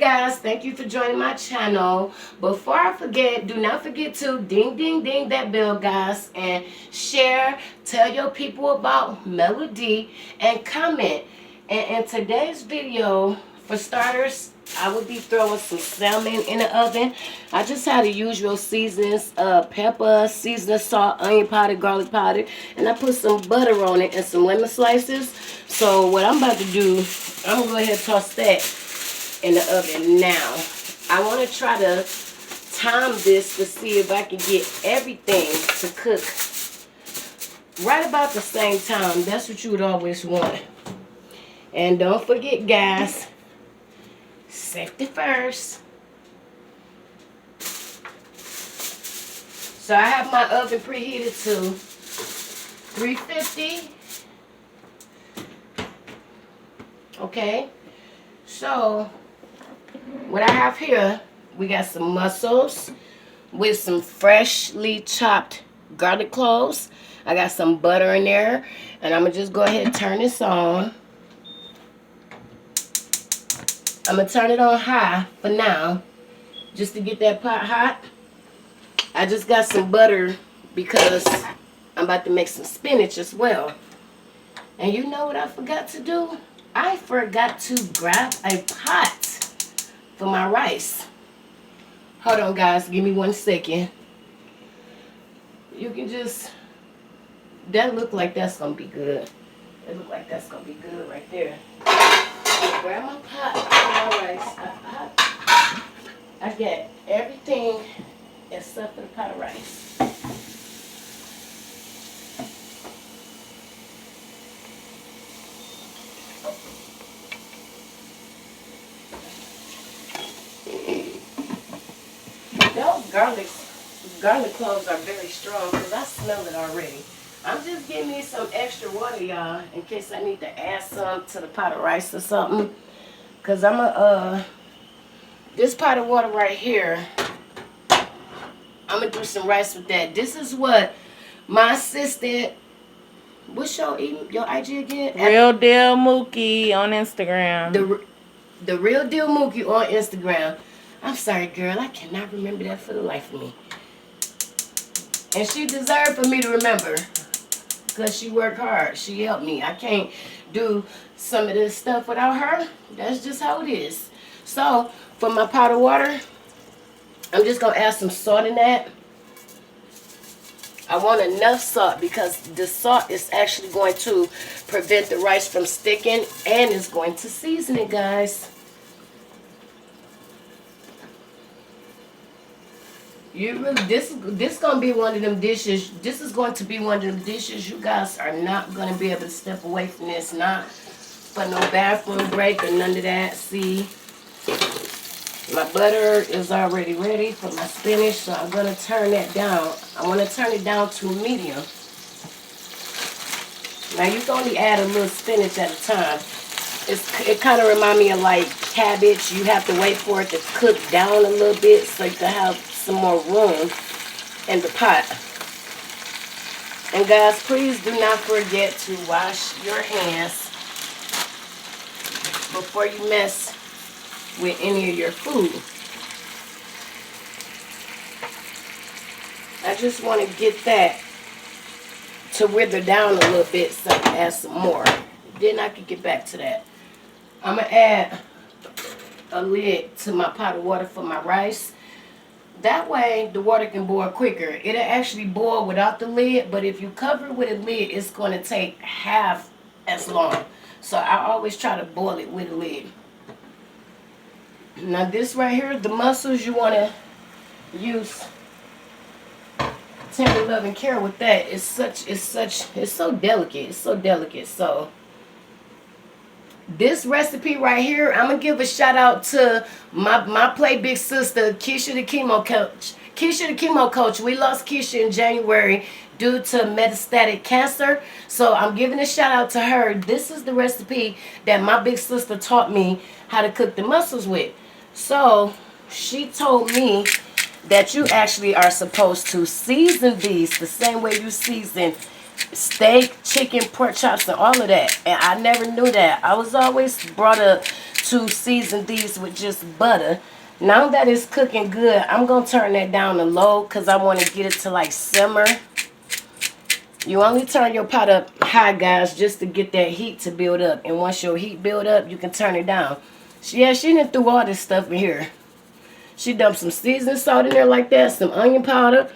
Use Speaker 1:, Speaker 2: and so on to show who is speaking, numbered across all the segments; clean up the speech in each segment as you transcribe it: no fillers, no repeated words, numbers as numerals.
Speaker 1: guys, thank you for joining my channel. Before I forget, do not forget to ding ding ding that bell, guys, and share, tell your people about Melody, and comment. And in today's video, for starters, I will be throwing some salmon in the oven. I just had the usual seasonings, pepper, seasoning, salt, onion powder, garlic powder, and I put some butter on it and some lemon slices. So what I'm about to do, I'm gonna go ahead and toss that in the oven now. I want to try to time this to see if I can get everything to cook right about the same time. That's what you would always want. And don't forget, guys, safety first. So I have my oven preheated to 350. Okay, so what I have here, we got some mussels with some freshly chopped garlic cloves. I got some butter in there, and I'm gonna just go ahead and turn this on. I'm gonna turn it on high for now, just to get that pot hot. I just got some butter because I'm about to make some spinach as well. And you know what I forgot to do? I forgot to grab a pot for my rice. Hold on, guys, give me 1 second. You can just, that look like that's gonna be good. It look like that's gonna be good right there. Grab my pot for my rice. I get everything except for the pot of rice. Those garlic cloves are very strong because I smell it already. I'm just getting me some extra water, y'all, in case I need to add some to the pot of rice or something. Because this pot of water right here, I'm going to do some rice with that. This is what my assistant, what's your IG again?
Speaker 2: Real Deal Mookie on Instagram.
Speaker 1: The Real Deal Mookie on Instagram. I'm sorry, girl. I cannot remember that for the life of me. And she deserved for me to remember. Because she worked hard. She helped me. I can't do some of this stuff without her. That's just how it is. So, for my pot of water, I'm just going to add some salt in that. I want enough salt because the salt is actually going to prevent the rice from sticking and it's going to season it, guys. This gonna be one of them dishes. This is going to be one of them dishes. You guys are not gonna be able to step away from this. Not for no bathroom break or none of that. See, my butter is already ready for my spinach, so I'm gonna turn that down. I want to turn it down to medium. Now you can only add a little spinach at a time. It kind of reminds me of like cabbage. You have to wait for it to cook down a little bit so you can have some more room in the pot. And guys, please do not forget to wash your hands before you mess with any of your food. I just want to get that to wither down a little bit so I can add some more. Then I can get back to that. I'm going to add a lid to my pot of water for my rice. That way the water can boil quicker. It'll actually boil without the lid, but if you cover it with a lid, it's going to take half as long. So I always try to boil it with a lid. Now this right here, the mussels, you want to use tender love and care with that. It's so delicate. It's so delicate. So this recipe right here, I'm gonna give a shout out to my play big sister, Keisha the chemo coach. Keisha the chemo coach. We lost Keisha in January due to metastatic cancer. So I'm giving a shout out to her. This is the recipe that my big sister taught me how to cook the mussels with. So she told me that you actually are supposed to season these the same way you season steak, chicken, pork chops, and all of that. And I never knew that. I was always brought up to season these with just butter. Now that it's cooking good, I'm going to turn that down to low because I want to get it to like simmer. You only turn your pot up high, guys, just to get that heat to build up. And once your heat build up, you can turn it down. Yeah, she done threw all this stuff in here. She dumped some seasoning salt in there like that, some onion powder,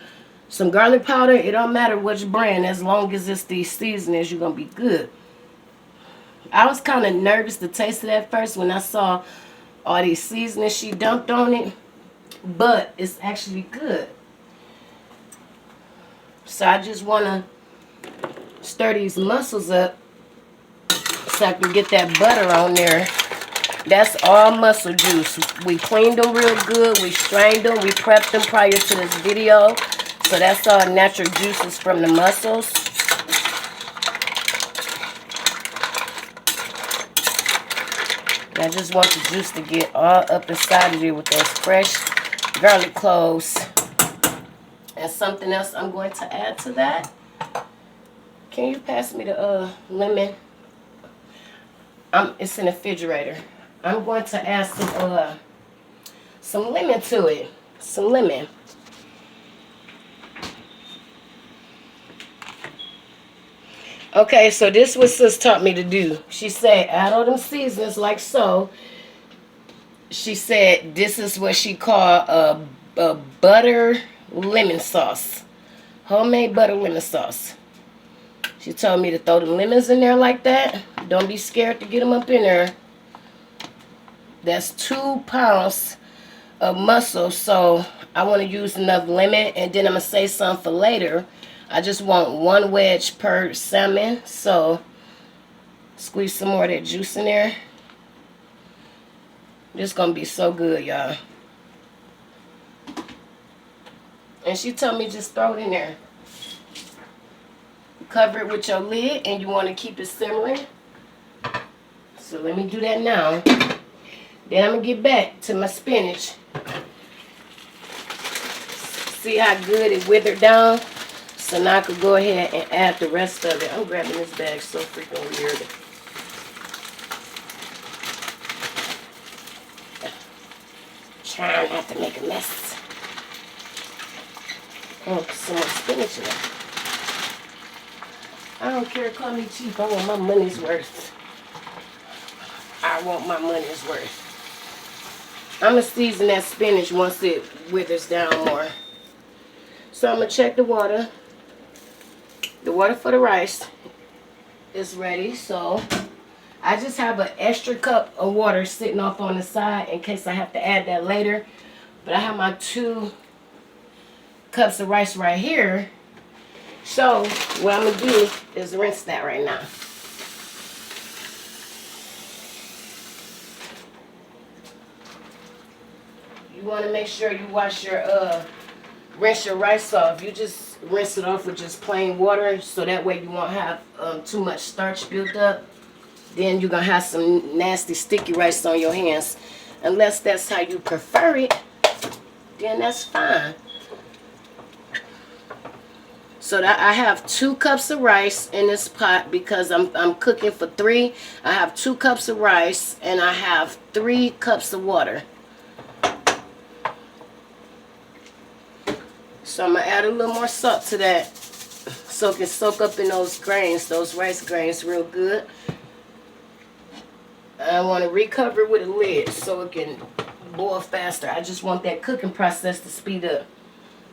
Speaker 1: some garlic powder. It don't matter which brand, as long as it's these seasonings, you're going to be good. I was kind of nervous to taste it at first when I saw all these seasonings she dumped on it, but it's actually good. So I just want to stir these mussels up so I can get that butter on there. That's all mussel juice. We cleaned them real good. We strained them. We prepped them prior to this video. So that's all natural juices from the mussels. I just want the juice to get all up inside of here with those fresh garlic cloves. And something else I'm going to add to that. Can you pass me the lemon? It's in the refrigerator. I'm going to add some lemon to it. Some lemon. Okay, so this is what Sis taught me to do. She said, add all them seasonings like so. She said this is what she called a butter lemon sauce. Homemade butter lemon sauce. She told me to throw the lemons in there like that. Don't be scared to get them up in there. That's 2 pounds of mussel, so I want to use enough lemon, and then I'm going to save some for later. I just want 1 wedge per salmon, so squeeze some more of that juice in there. This is going to be so good, y'all. And she told me just throw it in there. Cover it with your lid, and you want to keep it simmering. So let me do that now. Then I'm going to get back to my spinach. See how good it withered down? So now I could go ahead and add the rest of it. I'm grabbing this bag so freaking weird. Trying not to make a mess. Oh, some more spinach in there. I don't care, call me cheap. I want my money's worth. I want my money's worth. I'm going to season that spinach once it withers down more. So I'm going to check the water. The water for the rice is ready. So I just have an extra cup of water sitting off on the side in case I have to add that later. But I have my 2 cups of rice right here. So what I'm going to do is rinse that right now. You want to make sure you wash your, rinse your rice off. You just rinse it off with just plain water so that way you won't have too much starch built up. Then you're going to have some nasty sticky rice on your hands. Unless that's how you prefer it, then that's fine. So that I have 2 cups of rice in this pot because I'm cooking for 3. I have 2 cups of rice and I have 3 cups of water. So I'm going to add a little more salt to that so it can soak up in those grains, those rice grains real good. I want to recover it with a lid so it can boil faster. I just want that cooking process to speed up.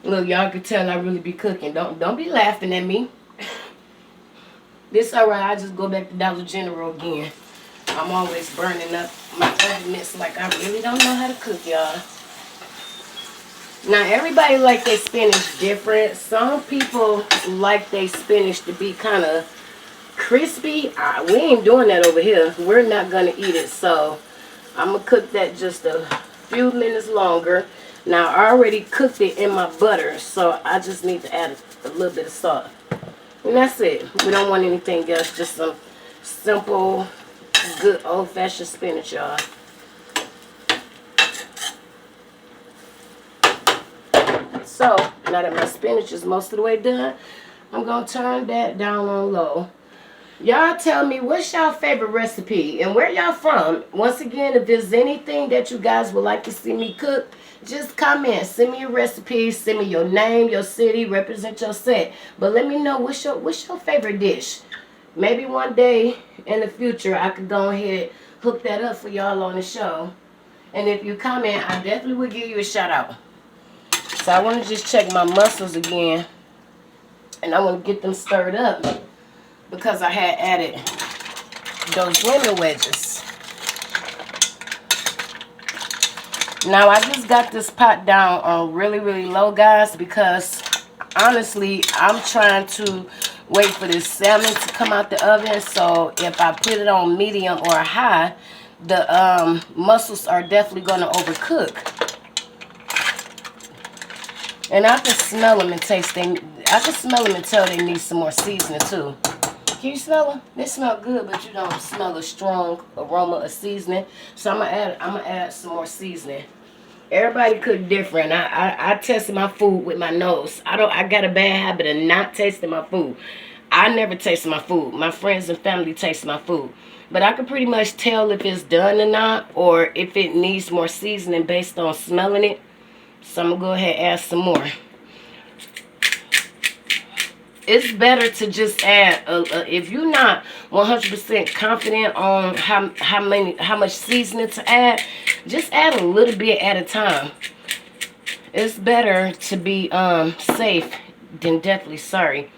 Speaker 1: Look, y'all can tell I really be cooking. Don't be laughing at me. This alright, I just go back to Dollar General again. I'm always burning up my oven mitts like I really don't know how to cook, y'all. Now, everybody like their spinach different. Some people like their spinach to be kind of crispy. We ain't doing that over here. We're not going to eat it. So, I'm going to cook that just a few minutes longer. Now, I already cooked it in my butter. So, I just need to add a little bit of salt. And that's it. We don't want anything else. Just some simple, good old-fashioned spinach, y'all. So, now that my spinach is most of the way done, I'm going to turn that down on low. Y'all tell me what's y'all favorite recipe and where y'all from. Once again, if there's anything that you guys would like to see me cook, just comment. Send me your recipe. Send me your name, your city, represent your set. But let me know what's your favorite dish. Maybe one day in the future I could go ahead and hook that up for y'all on the show. And if you comment, I definitely will give you a shout out. So I want to just check my mussels again. And I want to get them stirred up because I had added those lemon wedges. Now I just got this pot down on really, really low, guys, because honestly, I'm trying to wait for this salmon to come out the oven. So if I put it on medium or high, the mussels are definitely going to overcook. And I can smell them and taste them. I can smell them and tell they need some more seasoning too. Can you smell them? They smell good, but you don't smell a strong aroma of seasoning. So I'm gonna add some more seasoning. Everybody cook different. I tested my food with my nose. I got a bad habit of not tasting my food. I never taste my food. My friends and family taste my food. But I can pretty much tell if it's done or not, or if it needs more seasoning based on smelling it. So I'm gonna go ahead and add some more. It's better to just add if you're not 100% confident on how much seasoning to add, just add a little bit at a time. It's better to be safe than deathly sorry.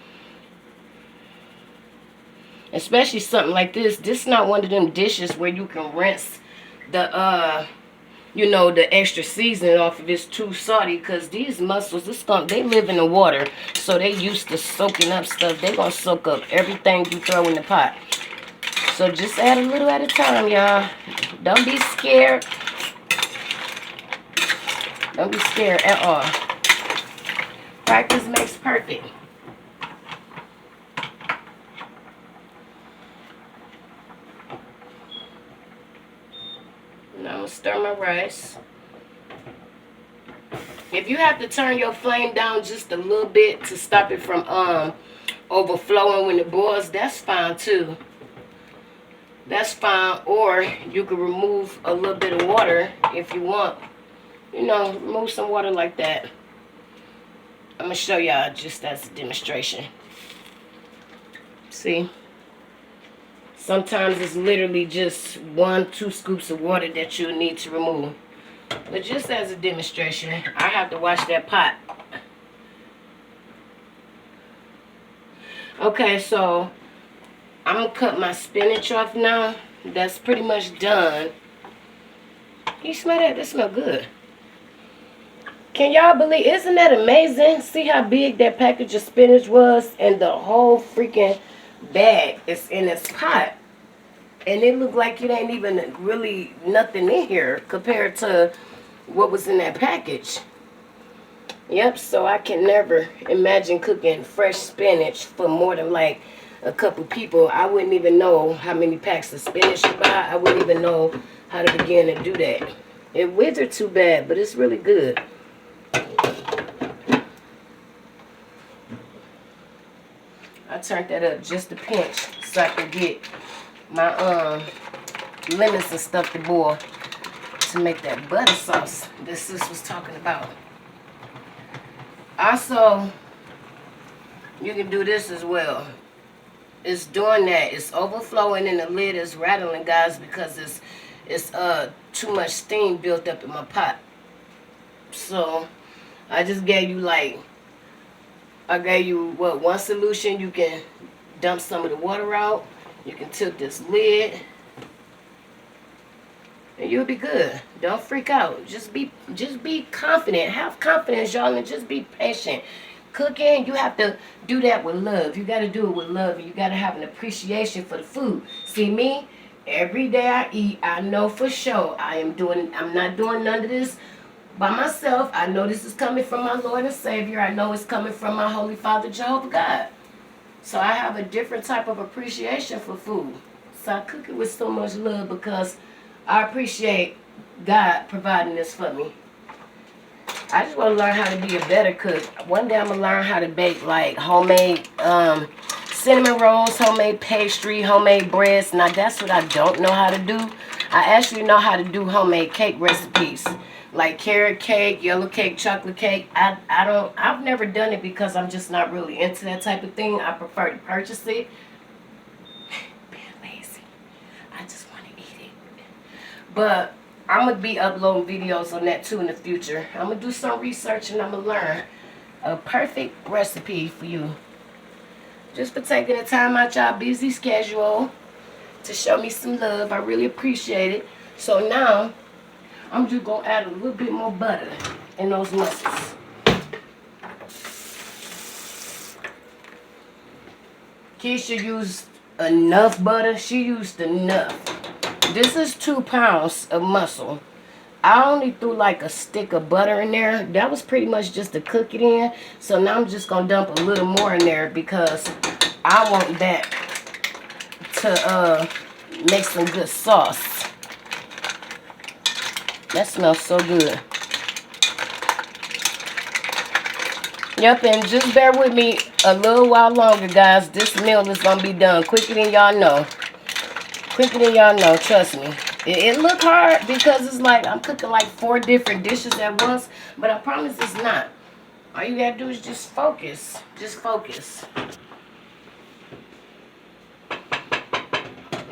Speaker 1: Especially something like this. This is not one of them dishes where you can rinse the you know, the extra seasoning off if it's too salty, because these mussels, they live in the water, so they used to soaking up stuff. They gonna soak up everything you throw in the pot. So just add a little at a time, y'all. Don't be scared. Don't be scared at all. Practice makes perfect. Now I'm gonna stir my rice. If you have to turn your flame down just a little bit to stop it from overflowing when it boils, that's fine too. That's fine. Or you can remove a little bit of water if you want. You know, remove some water like that. I'm gonna show y'all just as a demonstration. See? Sometimes it's literally just 1-2 scoops of water that you need to remove. But just as a demonstration, I have to wash that pot. Okay, so I'm going to cut my spinach off now. That's pretty much done. Can you smell that? That smells good. Can y'all believe, isn't that amazing? See how big that package of spinach was, and the whole freaking bag is in this pot. And it looked like it ain't even really nothing in here compared to what was in that package. Yep, so I can never imagine cooking fresh spinach for more than like a couple people. I wouldn't even know how many packs of spinach to buy. I wouldn't even know how to begin to do that. It withered too bad, but it's really good. I turned that up just a pinch so I can get my lemons and stuff to boil to make that butter sauce that sis was talking about. Also, you can do this as well. It's doing that. It's overflowing and the lid is rattling, guys, because it's too much steam built up in my pot. So I just gave you one solution. You can dump some of the water out. You can tilt this lid, and you'll be good. Don't freak out. Just be confident. Have confidence, y'all, and just be patient. Cooking, you have to do that with love. You got to do it with love, and you got to have an appreciation for the food. See me, every day I eat, I know for sure I'm not doing none of this by myself. I know this is coming from my Lord and Savior. I know it's coming from my Holy Father, Jehovah God. So I have a different type of appreciation for food. So I cook it with so much love because I appreciate God providing this for me. I just want to learn how to be a better cook. One day I'm going to learn how to bake like homemade cinnamon rolls, homemade pastry, homemade breads. Now that's what I don't know how to do. I actually know how to do homemade cake recipes, like carrot cake, yellow cake, chocolate cake. I've never done it because I'm just not really into that type of thing. I prefer to purchase it. Being lazy, I just want to eat it. But I'm gonna be uploading videos on that too in the future. I'm gonna do some research and I'm gonna learn a perfect recipe for you. Just for taking the time out y'all busy schedule to show me some love. I really appreciate it. So now I'm just gonna add a little bit more butter in those mussels. Keisha used enough butter. She used enough. This is 2 pounds of mussel. I only threw like a stick of butter in there. That was pretty much just to cook it in. So now I'm just gonna dump a little more in there because I want that to make some good sauce. That smells so good. Yep, and just bear with me a little while longer, guys. This meal is gonna be done quicker than y'all know. Quicker than y'all know, trust me. It look hard because it's like I'm cooking like 4 different dishes at once, but I promise it's not. All you gotta do is just focus. Just focus.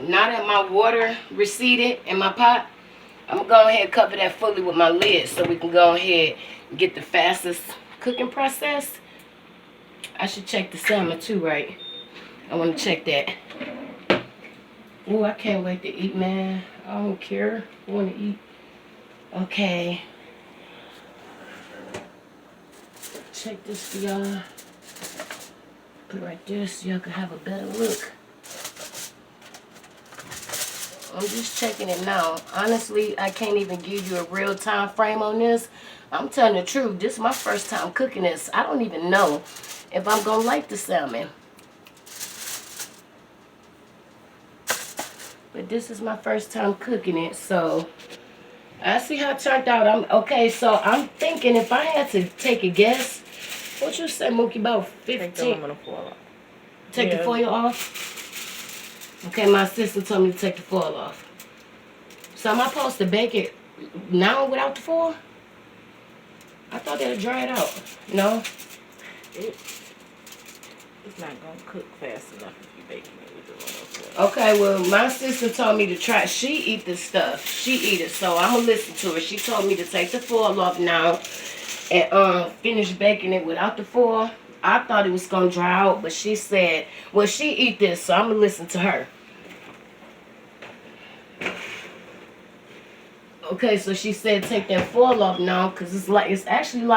Speaker 1: Now that my water receded in my pot, I'm gonna go ahead and cover that fully with my lid so we can go ahead and get the fastest cooking process. I should check the salmon too, right? I want to check that. Oh, I can't wait to eat, man. I don't care. I want to eat. Okay. Check this for y'all. Put it right there so y'all can have a better look. I'm just checking it now. Honestly, I can't even give you a real time frame on this. I'm telling the truth. This is my first time cooking this. I don't even know if I'm going to like the salmon. But this is my first time cooking it, so I see how it turned out. Okay, so I'm thinking if I had to take a guess, what you say, Mookie, about 15?
Speaker 2: Take the aluminum foil off.
Speaker 1: Take the foil off? Okay, my sister told me to take the foil off. So am I supposed to bake it now without the foil? I thought they'd dry it out. No?
Speaker 2: It's not going to cook fast enough if you're baking it with the aluminum foil.
Speaker 1: Okay, well, my sister told me to try. She eat this stuff. She eat it, so I'm going to listen to her. She told me to take the foil off now and finish baking it without the foil. I thought it was going to dry out, but she said, well, she eat this, so I'm going to listen to her. Okay, so she said take that foil off now because it's actually like